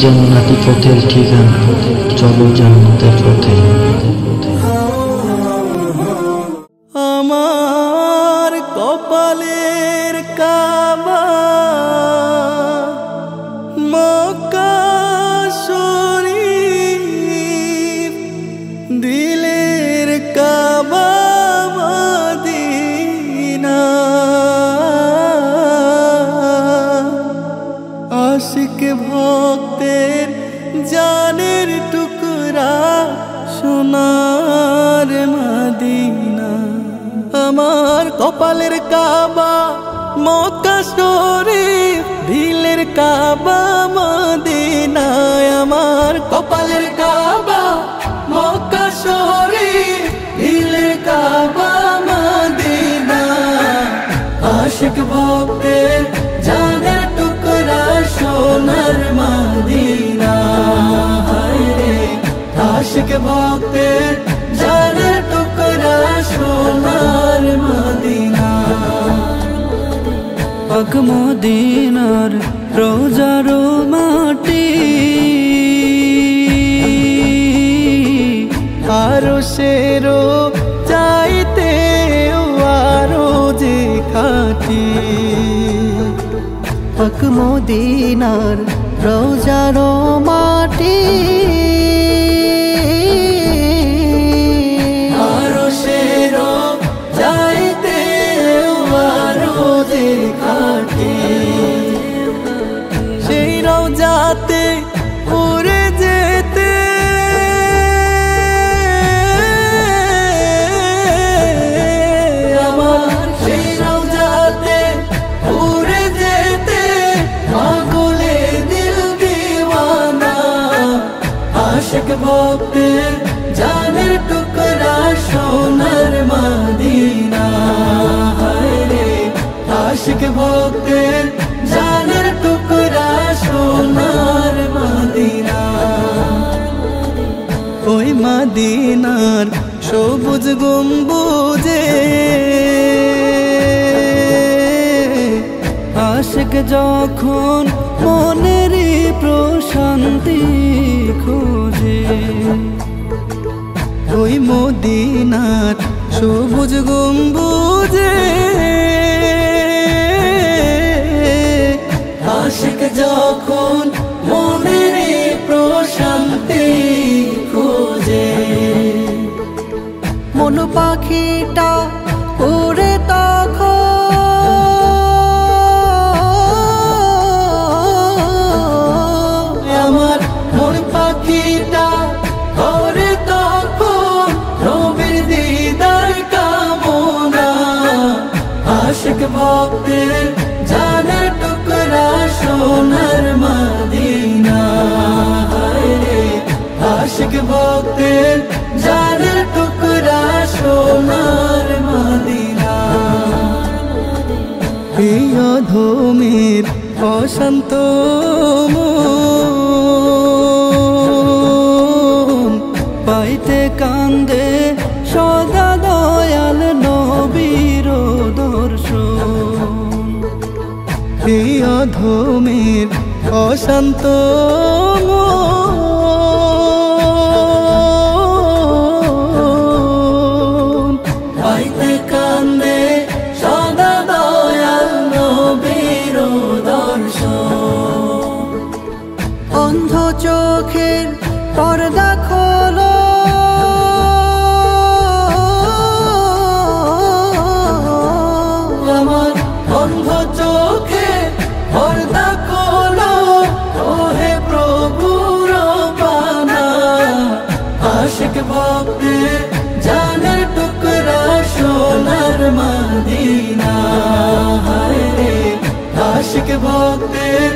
জান্নাতি পথের ঠিকানা, চলো জান্নাতের পথে। আমার কপালের কাবা মক্কা শরীফ, দিলের কাবা মদিনা। আশিক ভক্তের জানের টুকরা সোনার মদিনা। আমার কপালের কাবা মক্কা শরীফ, দিলের কাবা মদিনা। আমার কপালের কাবা মক্কা শরীফ, দিলের কাবা মদিনা। আশিক ভক্তের জানের টুকরা সোনার মদিনা। হায়রে আশিক ভক্তের জানের টুকরা সোনার মদিনা। পাক মদিনার রোজার মাটি, আরো সেরো চাইতে আরো যে খাটি। পাক মদিনার রোজার মাটি, আরো সেরো চাইতে আরো যে খাটি। সেই রওজাতে উড়ে যেতে আমার, সেই রওজাতে উড়ে যেতে পাগলে দিল দিওয়ানা। আশিক ভক্তের জানের টুকরা সোনার মদিনা। হায়রে আশিক ভক্তের জানের টুকরা সোনার মদিনা। ওই মদিনার সবুজ গম্বুজে আশিক যখন মনের প্রশান্তি খোঁজে, ওই মদিনার সবুজ গম্বুজে আশিক যখন মনের প্রশান্তি খোঁজে। মন পাখিটা উড়ে তখন আমার, মন পাখিটা করে তখন নবীর দিদার কামনা। আশিক ভক্তের জানের টুকরা সোনার মদিনা। হায়রে আশিক ভক্তের জানের টুকরা সোনার মদিনা। এই অধমের অশান্ত মন পাইতে কান্দে সদা দয়াল নবীর দর্শন। এই অধমের অশান্ত মন পাইতে কান্দে সদা দয়াল নবীর দর্শন। অন্ধ চোখের পর্দা খোলো, আমার অন্ধ চোখে পর্দা খোলো, ওহে প্রভুর পানা। আশিক ভক্তের জানের টুকরা সোনার মদিনা। হায়রে আশিক ভক্তের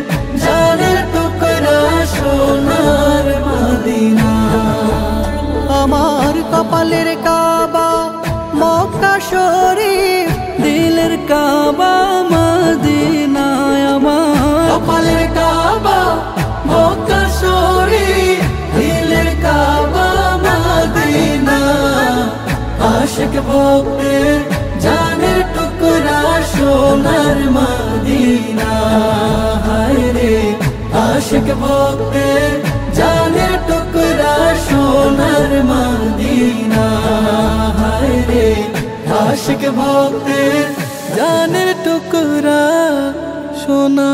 জানের টুকরা সোনার মদিনা। আমার কপালের কাবা মক্কা শরীফ, দিলের কাবা মদিনা। আমার কপালের কাবা মক্কা শরীফ, দিলের কাবা মদিনা। আশিক ভক্তের জানের টুকরা সোনার মদিনা। হায়রে আশিক ভক্তের জানের টুকরা সোনার মদিনা হায় রে আশিক ভক্তের জানের টুকরা সোনা